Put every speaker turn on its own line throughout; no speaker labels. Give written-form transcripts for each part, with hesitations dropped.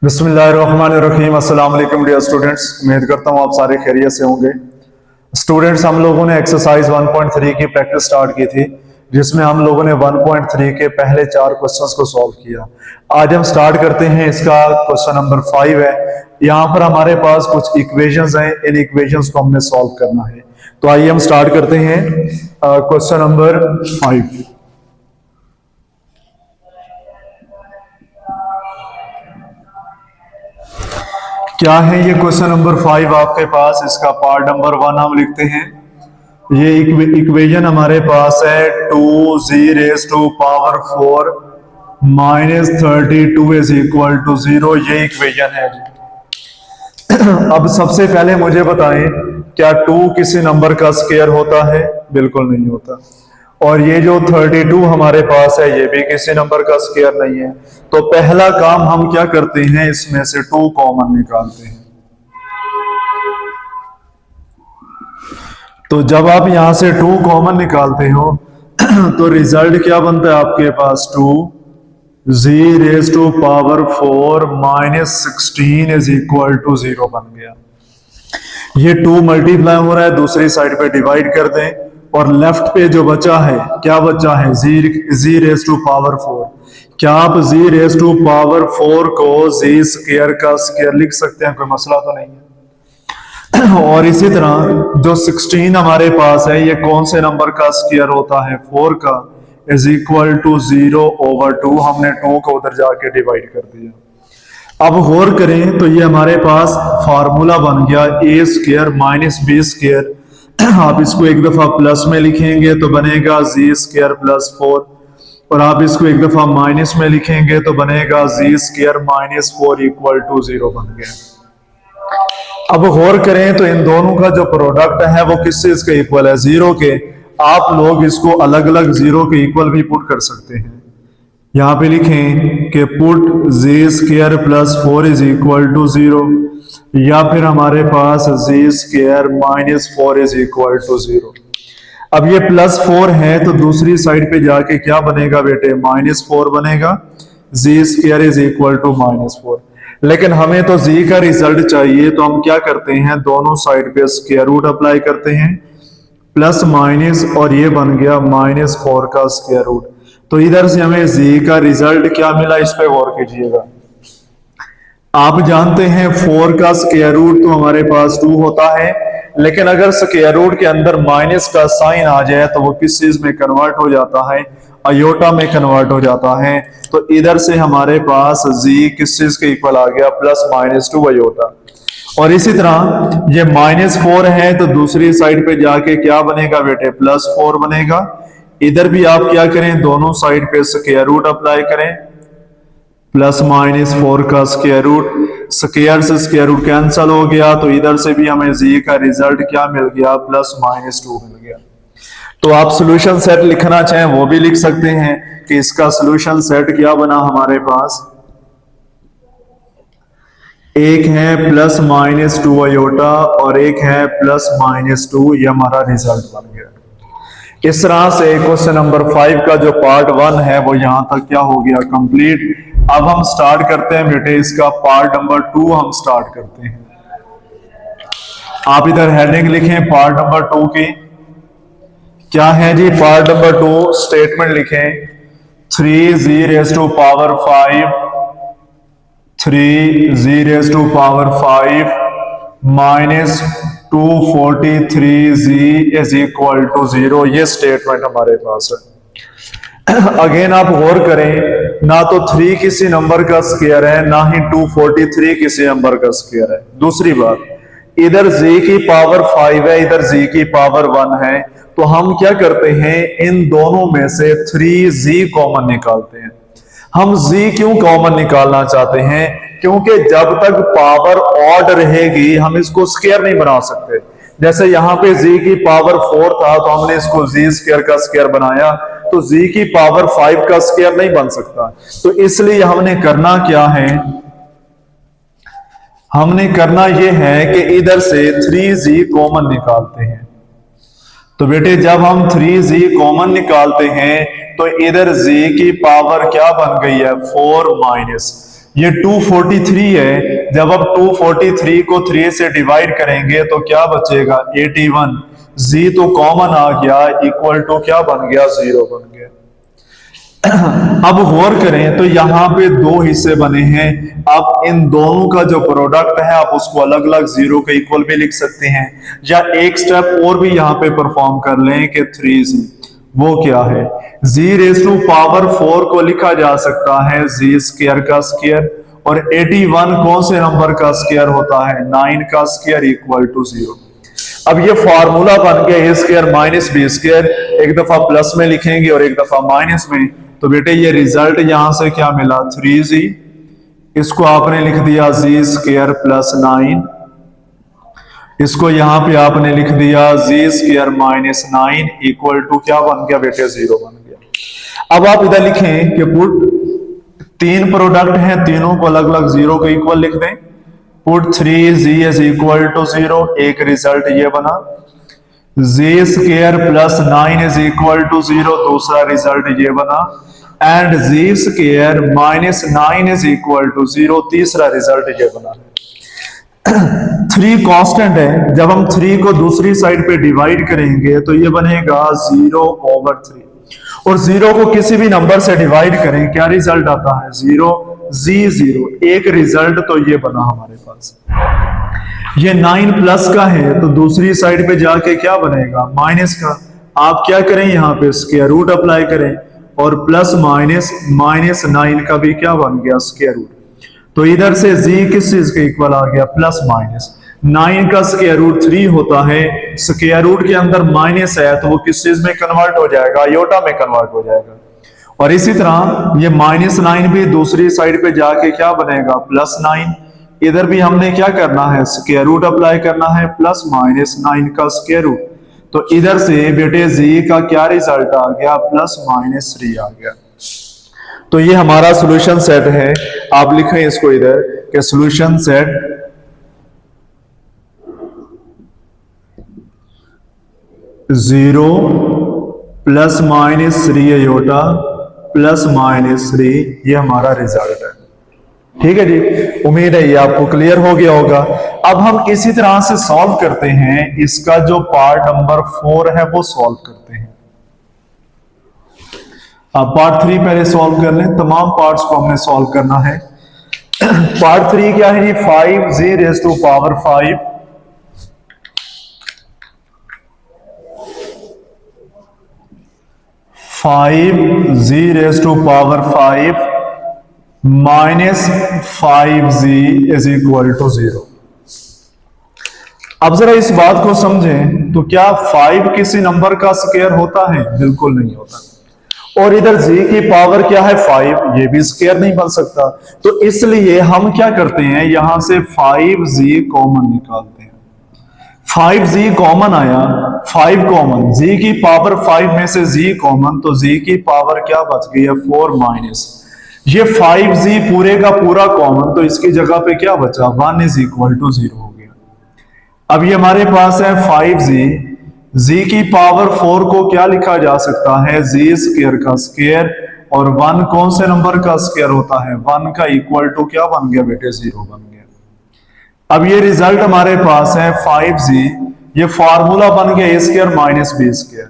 बिस्मिल्लाहिर्रहमानिर्रहीम। अस्सलाम वालेकुम डियर स्टूडेंट्स, उम्मीद करता हूँ आप सारे खैरियत से होंगे। स्टूडेंट्स, हम लोगों ने एक्सरसाइज 1.3 की प्रैक्टिस स्टार्ट की थी, जिसमें हम लोगों ने 1.3 के पहले 4 क्वेश्चंस को सॉल्व किया। आज हम स्टार्ट करते हैं, इसका क्वेश्चन नंबर 5 है। यहाँ पर हमारे पास कुछ इक्वेशंस हैं, इन इक्वेशंस को हमने सॉल्व करना है। तो आइए हम स्टार्ट करते हैं क्वेश्चन नंबर 5। क्या है ये क्वेश्चन नंबर 5 आपके पास? इसका पार्ट नंबर 1 हम लिखते हैं। ये इक्वेशन हमारे पास है 2z raise to power 4 minus 32 is equal to 0। ये इक्वेशन है जी। अब सबसे पहले मुझे बताएं, क्या 2 किसी नंबर का स्क्वायर होता है? बिल्कुल नहीं होता। और ये जो 32 हमारे पास है, ये भी किसी नंबर का स्क्वायर नहीं है। तो पहला काम हम क्या करते हैं, इसमें से 2 कॉमन निकालते हैं। तो जब आप यहां से 2 कॉमन निकालते हो तो रिजल्ट क्या बनता है आपके पास? 2z raise to power 4 minus 16 is equal to 0 बन गया। ये 2 मल्टीप्लाई हो रहा है, दूसरी साइड पे डिवाइड कर दें और लेफ्ट पे जो बचा है, क्या बचा है? z raise to power 4। क्या आप z रेज़ टू पावर 4 को z स्क्वायर का स्क्वायर लिख सकते हैं? कोई मसला तो नहीं है। और इसी तरह जो 16 हमारे पास है, ये कौन से नंबर का स्क्वायर होता है? 4 का। Is equal to 0 over 2। हमने 2 को उधर जाके डिवाइड कर दिया। अब गौर करें तो ये हमारे पास फार्मूला बन गया a square minus b square. आप इसको एक दफा प्लस में लिखेंगे तो बनेगा z स्क्वायर प्लस 4, और आप इसको एक दफा माइनस में लिखेंगे तो बनेगा z square minus 4 equal to 0 बन गया। अब गौर करें तो इन दोनों का जो प्रोडक्ट है वो किस चीज के इक्वल है? 0 के। आप लोग इसको अलग अलग 0 के इक्वल भी पुट कर सकते हैं। यहां पे लिखें कि put z square plus 4 is equal to 0, या फिर हमारे पास z square minus 4 is equal to 0। अब ये प्लस 4 है तो दूसरी साइड पे जाके क्या बनेगा बेटे? माइनस 4 बनेगा। z square is equal to minus 4। लेकिन हमें तो z का रिजल्ट चाहिए, तो हम क्या करते हैं? दोनों साइड पे स्क्वायर रूट अप्लाई करते हैं, प्लस माइनस, और ये बन गया माइनस 4 का स्क्वायर रूट। तो इधर से हमें z का रिजल्ट क्या मिला, इस पे गौर कीजिएगा। आप जानते हैं 4 का स्क्वायर रूट तो हमारे पास 2 होता है, लेकिन अगर स्क्वायर रूट के अंदर माइनस का साइन आ जाए तो वो किस चीज में कन्वर्ट हो जाता है? अयोटा में कन्वर्ट हो जाता है। तो इधर से हमारे पास z किस चीज के इक्वल आ गया? Plus minus 2 iota. और इसी तरह ये माइनस 4 है तो दूसरी साइड पे जाके क्या बनेगा बेटे? प्लस 4 बनेगा। इधर भी आप क्या करें? दोनों साइड पे स्क्वायर रूट अप्लाई करें, प्लस माइनस 4 का स्क्वायर रूट। स्क्वायर से स्क्वायर रूट कैंसिल हो गया, तो इधर से भी हमें z का रिजल्ट क्या मिल गया? प्लस माइनस 2 मिल गया। तो आप सॉल्यूशन सेट लिखना चाहें वो भी लिख सकते हैं कि इसका सॉल्यूशन सेट क्या बना हमारे पास? एक है प्लस माइनस 2 अयोटा और एक है प्लस माइनस 2। ये हमारा रिजल्ट बन गया। इस तरह से क्वेश्चन नंबर 5 का जो पार्ट 1 है वो यहां तक क्या हो गया? कंप्लीट। अब हम स्टार्ट करते हैं बेटे, इसका पार्ट नंबर 2 हम स्टार्ट करते हैं। आप इधर हेडिंग लिखें पार्ट नंबर 2 की। क्या है जी पार्ट नंबर 2? स्टेटमेंट लिखें 3z raise to power 5 3z raise to power 5 minus 243z is equal to 0। ये स्टेटमेंट हमारे पास है। अगेन आप गौर करें, ना तो 3 किसी नंबर का स्क्वायर है, ना ही 243 किसी नंबर का स्क्वायर है। दूसरी बात, इधर z की पावर 5 है, इधर z की पावर 1 है, तो हम क्या करते हैं? इन दोनों में से 3z कॉमन निकालते हैं। हम z क्यों कॉमन निकालना चाहते हैं? क्योंकि जब तक पावर ऑड रहेगी हम इसको स्क्वायर नहीं बना सकते। जैसे यहां पे z की पावर 4 था तो हमने इसको z स्क्वायर का स्क्वायर बनाया, तो z की पावर 5 का स्क्वायर नहीं बन सकता। तो इसलिए हमने करना क्या है? हमने करना यह है कि इधर से 3z कॉमन निकालते हैं। तो बेटे जब हम 3z कॉमन निकालते हैं तो इधर z की पावर क्या बन गई है? 4 माइनस, ये 243 है, जब आप 243 को 3 से डिवाइड करेंगे तो क्या बचेगा 81, जी तो कॉमन आ गया, इक्वल टू क्या बन गया 0 बन गया। अब गौर करें तो यहां पे दो हिस्से बने हैं, आप इन दोनों का जो प्रोडक्ट है आप उसको अलग अलग 0 के इक्वल भी लिख सकते हैं, या एक स्टेप और भी यहां पे परफॉर्म कर लें कि 3 वो क्या है, जी रेज टू पावर 4 को लिखा जा सकता है जी स्क्वायर का स्क्वायर, और 81 कौन से नंबर का स्क्वायर होता है 9 का स्क्वायर इक्वल टू 0। अब ये फार्मूला बन गया ए स्क्वायर माइनस बी स्क्वायर, एक दफा प्लस में लिखेंगे और एक दफा माइनस में, तो बेटे ये रिजल्ट यहां से क्या मिला 3z, इसको आपने लिख दिया जी स्क्वायर प्लस 9, इसको यहां पे आपने लिख दिया जी स्क्वायर माइनस 9 इक्वल टू क्या बन गया बेटे 0 बन गया। अब आप इधर लिखें कि पुट 3 प्रोडक्ट हैं, तीनों को अलग अलग 0 के इक्वल लिख दें, put 3z is equal to 0, एक रिजल्ट ये बना, z square plus 9 is equal to 0, दूसरा रिजल्ट ये बना, and z square minus 9 is equal to 0, तीसरा रिजल्ट ये बना। 3 कांस्टेंट है, जब हम 3 को दूसरी साइड पे डिवाइड करेंगे तो ये बनेगा 0/3, और 0 को किसी भी नंबर से डिवाइड करें क्या रिजल्ट आता है 0, z0, एक रिजल्ट तो ये बना हमारे पास। ये 9 प्लस का है तो दूसरी साइड पे जाके क्या बनेगा माइनस का, आप क्या करें यहाँ पे स्क्वायर रूट अप्लाई करें, और प्लस माइनस माइनस 9 का भी क्या बन गया स्क्वायर रूट, तो इधर से z किस चीज के इक्वल आ गया प्लस माइनस, 9 का स्क्वायर रूट 3 होता है, स्क्वायर रूट के अंदर माइनस है तो वो किस चीज में कन्वर्ट हो जाएगा आयोटा में कन्वर्ट हो जाएगा, और इसी तरह ये -9 भी दूसरी साइड पे जाके क्या बनेगा +9, इधर भी हमने क्या करना है स्क्वायर रूट अप्लाई करना है, प्लस माइनस 9 का स्क्वायर रूट, तो इधर से बेटे जी का क्या रिजल्ट आ गया +-3 आ गया। तो ये हमारा सॉल्यूशन सेट है, आप लिखें इसको इधर कि सॉल्यूशन सेट (0+-3 आयोटा +-3), ये हमारा रिजल्ट है। ठीक है जी, उम्मीद है ये आपको क्लियर हो गया होगा। अब हम इसी तरह से सॉल्व करते हैं, इसका जो पार्ट नंबर 4 है वो सॉल्व करते हैं। अब पार्ट 3 पहले सॉल्व कर लें, तमाम पार्ट्स को हमने सॉल्व करना है। पार्ट 3 क्या है जी, 5z raise to power 5 5z raise to power 5 -5z is equal to 0। अब जरा इस बात को समझें, तो क्या 5 किसी नंबर का स्क्वायर होता है? बिल्कुल नहीं होता। और इधर z की पावर क्या है 5, ये भी स्क्वायर नहीं बन सकता, तो इसलिए हम क्या करते हैं यहां से 5z कॉमन निकालते हैं। 5z कॉमन आया, 5 कॉमन, z की पावर 5 में से z कॉमन, तो z की पावर क्या बच गई है 4 माइनस, ये 5z पूरे का पूरा कॉमन, तो इसकी जगह पे क्या बचा 1 इज इक्वल टू 0 हो गया। अब ये हमारे पास है 5z, z की पावर 4 को क्या लिखा जा सकता है z स्क्वायर का स्क्वायर, और 1 कौन से नंबर का स्क्वायर होता है 1 का, इक्वल टू क्या बन गया बेटे 0 बन गया। अब ये रिजल्ट हमारे पास है 5z, ये फार्मूला बन गया a square minus b square.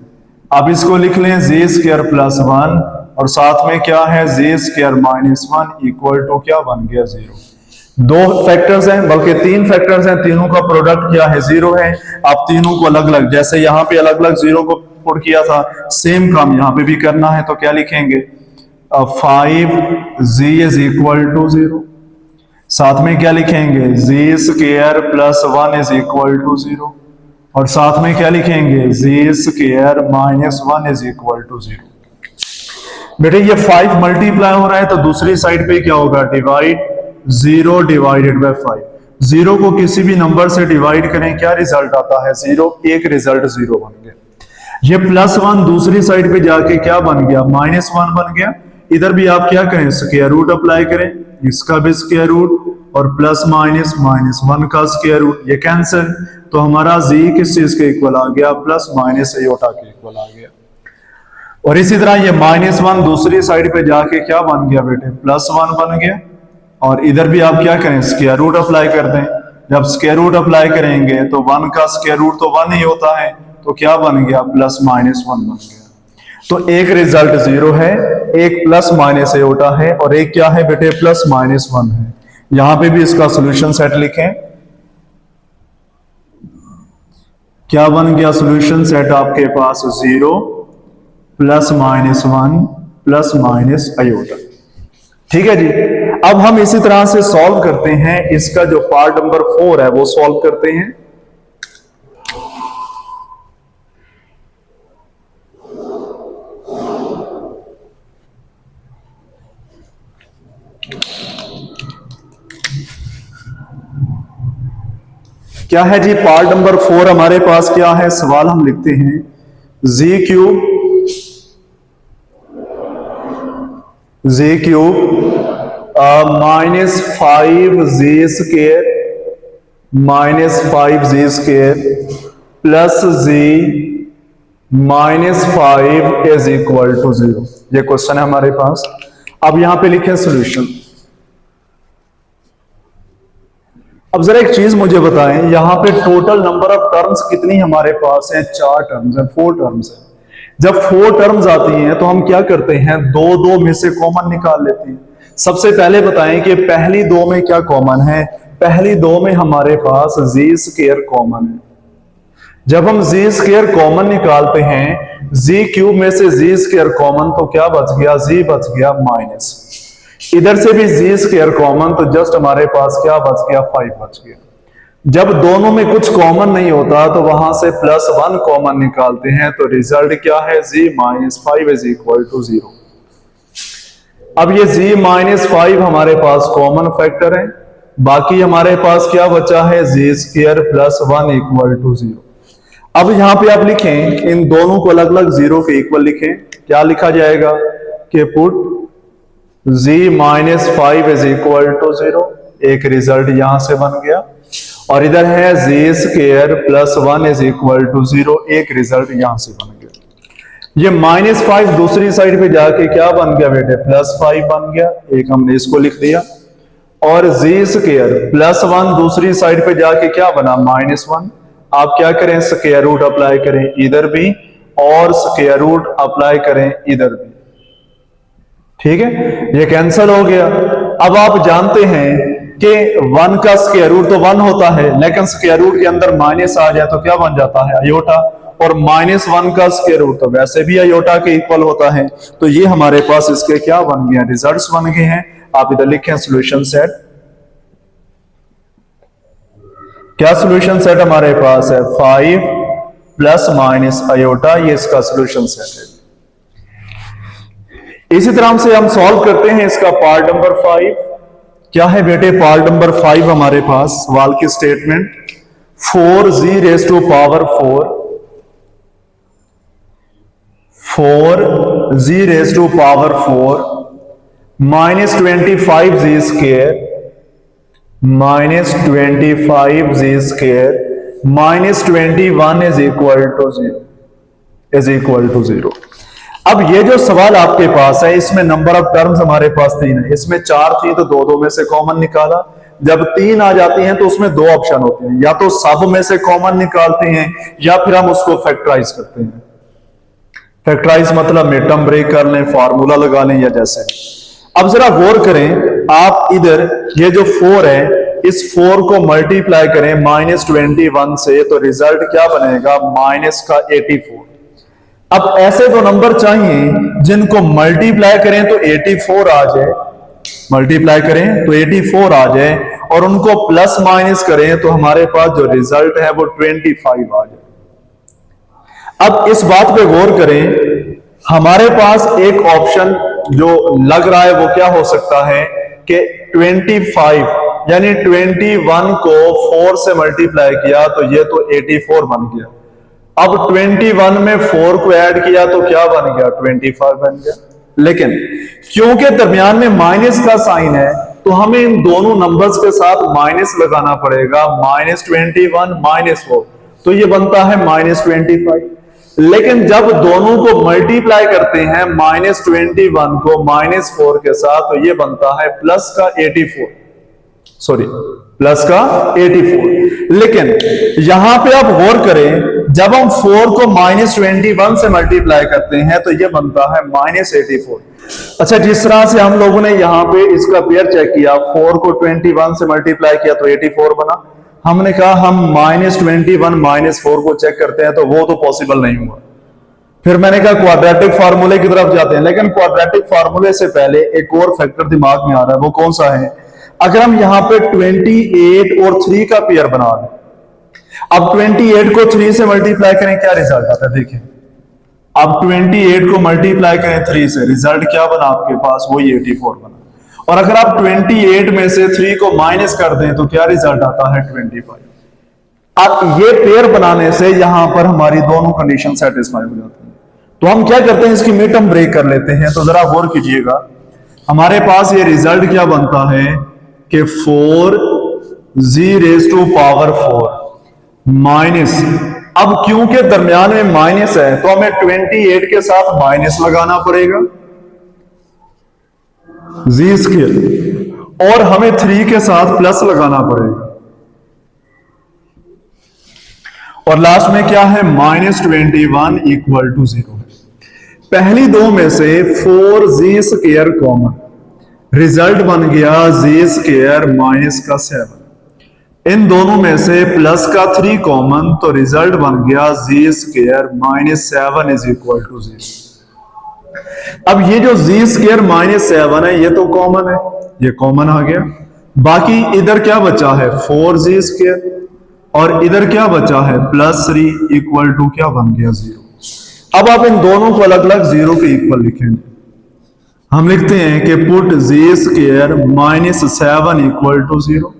अब इसको लिख लें z स्क्वायर प्लस 1, और साथ में क्या है z square minus 1 equal to क्या बन गया 0। दो फैक्टर्स हैं, बल्कि 3 फैक्टर्स हैं, तीनों का प्रोडक्ट क्या है 0 है। आप तीनों को अलग अलग, जैसे यहां पे अलग अलग 0 को पुट किया था, सेम काम यहां पे भी करना है, तो क्या लिखेंगे 5z इज इक्वल टू 0, साथ में क्या लिखेंगे z square plus 1 is equal to 0, और साथ में क्या लिखेंगे z square minus 1 is equal to 0। बेटे ये 5 मल्टीप्लाई हो रहा है, तो दूसरी साइड पे क्या होगा डिवाइड, 0 डिवाइडेड बाय 5, 0 को किसी भी नंबर से डिवाइड करें क्या रिजल्ट आता है 0, एक रिजल्ट 0 बन गया। ये +1 दूसरी साइड पे जाके क्या बन गया -1 बन गया। इधर भी आप क्या करें स्क्वायर रूट अप्लाई करें, इसका भी स्क्वायर रूट, और प्लस माइनस -1 का स्क्वायर रूट, ये कैंसिल, तो हमारा z किस चीज के इक्वल आ गया +- आयोटा के इक्वल आ गया। और इसी तरह ये -1 दूसरी साइड पे जाके क्या बन गया बेटे +1 बन गया, और इधर भी आप क्या करें, स्क्वायर रूट अप्लाई कर दें। जब स्क्वायर रूट अप्लाई करेंगे तो 1 का स्क्वायर रूट तो 1 ही होता है, तो क्या बन गया, प्लस माइनस 1 बन गया। तो एक रिजल्ट 0 है, एक प्लस माइनस आयोटा है, और एक क्या है बेटे, प्लस माइनस 1 है। यहां पे भी इसका सॉल्यूशन सेट लिखें। क्या बन गया सॉल्यूशन सेट आपके पास, 0 plus minus 1 plus minus iota. ठीक है जी। अब हम इसी तरह से सॉल्व करते हैं, इसका जो पार्ट नंबर 4 है वो सॉल्व करते हैं। क्या है जी, पार्ट नंबर 4 हमारे पास क्या है, सवाल हम लिखते हैं z cube minus 5z² minus 5z² plus z minus 5 is equal to 0। ये क्वेश्चन है हमारे पास। अब यहां पे लिखें सॉल्यूशन। अब जरा एक चीज मुझे बताएं, यहां पे टोटल नंबर ऑफ टर्म्स कितनी हमारे पास है, 4 टर्म्स है, 4 टर्म्स है। जब 4 टर्म्स आती हैं तो हम क्या करते हैं, दो में से कॉमन निकाल लेते हैं। सबसे पहले बताएं कि पहली 2 में क्या कॉमन है। पहली 2 में हमारे पास z² कॉमन है। जब हम z² कॉमन निकालते हैं, z क्यूब में से z² कॉमन, तो क्या बच गया, z बच गया माइनस। इधर से भी z² कॉमन, तो जस्ट हमारे पास क्या बच गया, 5 बच गया। जब दोनों में कुछ कॉमन नहीं होता तो वहां से +1 कॉमन निकालते हैं, तो रिजल्ट क्या है, z minus 5 is equal to 0। अब ये z माइनस 5 हमारे पास कॉमन फैक्टर है, बाकी हमारे पास क्या बचा है, z² प्लस 1 इक्वल टू 0। अब यहां पे आप लिखें, इन दोनों को अलग अलग 0 के इक्वल लिखें। क्या लिखा जाएगा कि put z minus 5 is equal to 0। एक रिजल्ट यहां से बन गया, और इधर है z² plus 1 is equal to 0। एक रिजल्ट यहां से बन गया। ये -5 दूसरी साइड पे जाके क्या बन गया बेटे, +5 बन गया। एक हमने इसको लिख दिया, और z² प्लस 1 दूसरी साइड पे जाके क्या बना, -1। आप क्या करें, स्क्वायर रूट अप्लाई करें इधर भी, और स्क्वायर रूट अप्लाई करें इधर भी। ठीक है, ये कैंसिल हो गया। अब आप जानते हैं कि 1 का स्क्वायर रूट तो 1 होता है, लेकिन स्क्वायर रूट के अंदर माइनस आ जाए तो क्या बन जाता है, आयोटा। और -1 का स्क्वायर रूट तो वैसे भी आयोटा के इक्वल होता है। तो ये हमारे पास इसके क्या बन गया, रिजल्ट्स बन गए हैं। आप इधर लिखें सॉल्यूशन सेट। क्या सॉल्यूशन सेट हमारे पास है, 5 प्लस माइनस आयोटा, ये इसका सॉल्यूशन सेट है। इसी तरह से हम सॉल्व करते हैं इसका पार्ट नंबर 5। क्या है बेटे, पार्ट नंबर 5 हमारे पास सवाल की statement, 4z raise to power 4 raise to power 4 minus 25z² minus 25z² minus 21 is equal to 0। अब ये जो सवाल आपके पास है, इसमें नंबर ऑफ टर्म्स हमारे पास 3 है। इसमें 4 थी तो 2 में से कॉमन निकाला। जब 3 आ जाती हैं तो उसमें 2 ऑप्शन होते हैं, या तो सब में से कॉमन निकालते हैं, या फिर हम उसको फैक्टराइज करते हैं। फैक्टराइज मतलब टर्म ब्रेक कर लें, फार्मूला लगा लें, या जैसे। अब जरा गौर करें आप, इधर ये जो 4 है, इस 4 को मल्टीप्लाई करें -21 से, तो रिजल्ट क्या बनेगा, माइनस का 84। अब ऐसे दो नंबर चाहिए जिनको मल्टीप्लाई करें तो 84 आ जाए, मल्टीप्लाई करें तो 84 आ जाए, और उनको प्लस माइनस करें तो हमारे पास जो रिजल्ट है वो 25 आ जाए। अब इस बात पे गौर करें, हमारे पास एक ऑप्शन जो लग रहा है वो क्या हो सकता है कि 25 यानी 21 को 4 से मल्टीप्लाई किया तो ये तो 84 बन गया। अब 21 में 4 को ऐड किया तो क्या बन गया, 25 बन गया। लेकिन क्योंकि दरमियान में माइनस का साइन है तो हमें इन दोनों नंबर्स के साथ माइनस लगाना पड़ेगा, -21 -4, तो ये बनता है -25। लेकिन जब दोनों को मल्टीप्लाई करते हैं -21 को -4 के साथ, तो ये बनता है प्लस का 84, सॉरी प्लस का 84। लेकिन यहां पे आप गौर करें, जब हम 4 को -21 से मल्टीप्लाई करते हैं तो ये बनता है -84। अच्छा, जिस तरह से हम लोगों ने यहां पे इसका पेयर चेक किया, 4 को 21 से मल्टीप्लाई किया तो 84 बना। हमने कहा हम -21 -4 को चेक करते हैं तो वो तो पॉसिबल नहीं हुआ। फिर मैंने कहा क्वाड्रेटिक फार्मूले की तरफ जाते हैं, लेकिन क्वाड्रेटिक फार्मूले से पहले एक और फैक्टर दिमाग में आ रहा है, वो कौन सा है? अगर हम यहां पे 28 और 3 का पेयर बना लें, अब 28 को 3 से मल्टीप्लाई करें, क्या रिजल्ट आता है? देखिए, अब 28 को मल्टीप्लाई करें 3 से, रिजल्ट क्या बना आपके पास? वही 84 बना। और अगर आप 28 में से 3 को माइनस कर दें तो क्या रिजल्ट आता है? 25। अब ये पेयर बनाने से यहां पर हमारी दोनों कंडीशन सेटिस्फाई हो जाती है। तो हम क्या करते हैं, इसकी मिड हम ब्रेक कर लेते हैं। तो जरा गौर कीजिएगा, हमारे पास ये रिजल्ट क्या बनता है कि 4g⁴ माइनस, अब क्योंकि दरमियान में माइनस है तो हमें 28 के साथ माइनस लगाना पड़ेगा g², और हमें 3 के साथ प्लस लगाना पड़ेगा, और लास्ट में क्या है? -21 = 0। पहली दो में से 4g² कॉमन, रिजल्ट बन गया g² -7। इन दोनों में से प्लस का 3 कॉमन, तो रिजल्ट बन गया g² -7 = 0। अब ये जो g² -7 है ये तो कॉमन है, ये कॉमन आ गया। बाकी इधर क्या बचा है? 4g², और इधर क्या बचा है? +3 = क्या बन गया? 0। अब आप इन दोनों को अलग अलग 0 के इक्वल लिखेंगे। हम लिखते हैं कि पुट g² -7 = 0,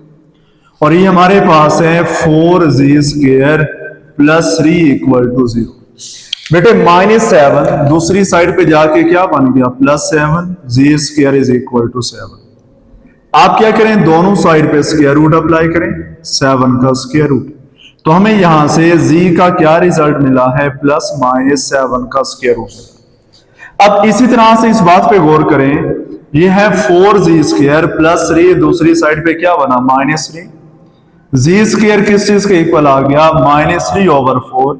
और ये हमारे पास है 4g² +3 = 0। बेटे -7 दूसरी साइड पे जाके क्या बन गया? +7, g² = 7। आप क्या करें? दोनों साइड पे स्क्वायर रूट अप्लाई करें, 7 का स्क्वायर रूट। तो हमें यहां से g का क्या रिजल्ट मिला है? +7 का स्क्वायर रूट। अब इसी तरह से इस बात पे गौर करें, ये है 4g² +3, दूसरी साइड पे क्या बना? -3। g² किस चीज के इक्वल आ गया? -3/4।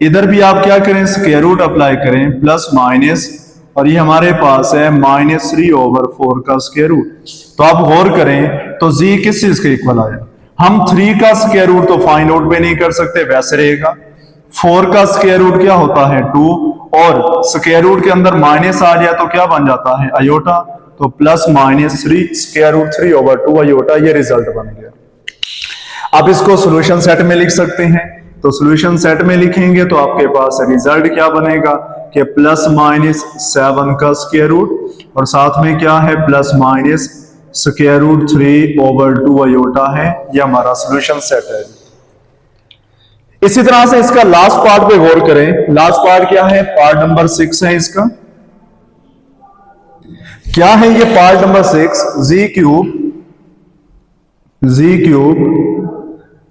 इधर भी आप क्या करें? स्क्वायर रूट अप्लाई करें, प्लस माइनस, और ये हमारे पास है -3/4 का स्क्वायर रूट। तो आप गौर करें तो g किस चीज के इक्वल आया? हम 3 का स्क्वायर रूट तो फाइंड आउट पे नहीं कर सकते, वैसे रहेगा। 4 का स्क्वायर रूट क्या होता है? 2, और स्क्वायर रूट के अंदर माइनस आ जाए तो क्या बन जाता है? अयोटा। तो +-3/√3/2 अयोटा, ये रिजल्ट बन गया। आप इसको सॉल्यूशन सेट में लिख सकते हैं। तो सॉल्यूशन सेट में लिखेंगे तो आपके पास रिजल्ट क्या बनेगा कि +-7 का स्क्वायर रूट, और साथ में क्या है? +-√3/2 अयोटा है। ये हमारा सॉल्यूशन सेट है। इसी तरह से इसका लास्ट पार्ट पे गौर करें। लास्ट पार्ट क्या है? पार्ट नंबर 6 है इसका। क्या है ये part number 6? g³ +g²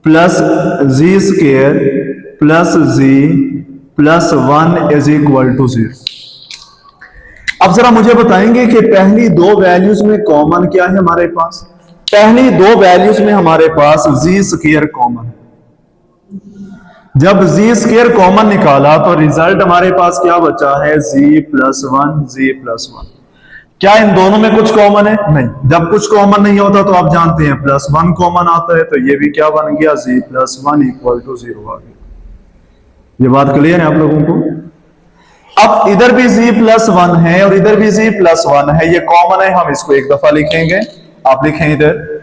+g+1 = 0। अब जरा मुझे बताएंगे कि पहली दो वैल्यूज में कॉमन क्या है हमारे पास? पहली दो वैल्यूज में हमारे पास g² कॉमन है। जब g² कॉमन निकाला तो रिजल्ट हमारे पास क्या बचा है? g+1। क्या इन दोनों में कुछ कॉमन है? नहीं। जब कुछ कॉमन नहीं होता तो आप जानते हैं +1 कॉमन आता है, तो ये भी क्या बन गया? g+1 = 0 आ गया। ये बात क्लियर है आप लोगों को? अब इधर भी g+1 है और इधर भी g+1 है, ये कॉमन है। हम इसको एक दफा लिखेंगे। आप लिखें इधर,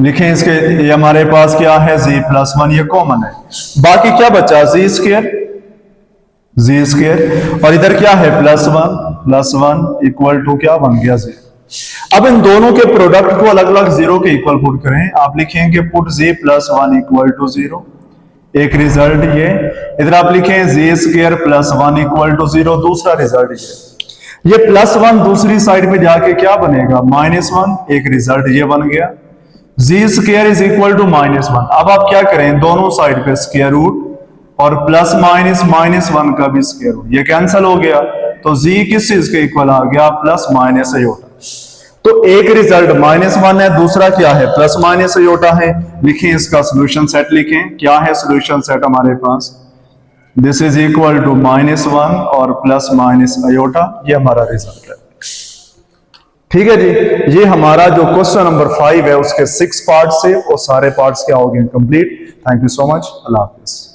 लिखें इसके, ये हमारे पास क्या है? g+1, ये कॉमन है। बाकी क्या बचा? g², और इधर क्या है? +1 = क्या बन गया? 0। अब इन दोनों के प्रोडक्ट को अलग अलग 0 के इक्वल पुट करें। आप लिखेंगे पुट g+1 = 0, एक रिजल्ट ये। इधर आप लिखें g² +1 = 0, दूसरा रिजल्ट ये +1 दूसरी साइड पे जाके क्या बनेगा? -1, एक रिजल्ट ये बन गया। जी स्क्वायर इज इक्वल टू -1। अब आप क्या करें, दोनों साइड पे स्क्वायर रूट और प्लस माइनस -1 का भी स्क्वायर रूट, ये कैंसिल हो गया, तो जी किस चीज के इक्वल आ गया, प्लस माइनस अयोटा। तो एक रिजल्ट -1 है, दूसरा क्या है, प्लस माइनस अयोटा है। लिखें इसका सोल्यूशन सेट, लिखें क्या है सोल्यूशन सेट हमारे पास, दिस इज इक्वल टू -1 और प्लस माइनस अयोटा, ये हमारा रिजल्ट है। ठीक है जी, ये हमारा जो क्वेश्चन नंबर 5 है उसके 6 पार्ट्स से, और सारे पार्ट्स क्या हो गए, complete. Thank you so much, Allah Hafiz.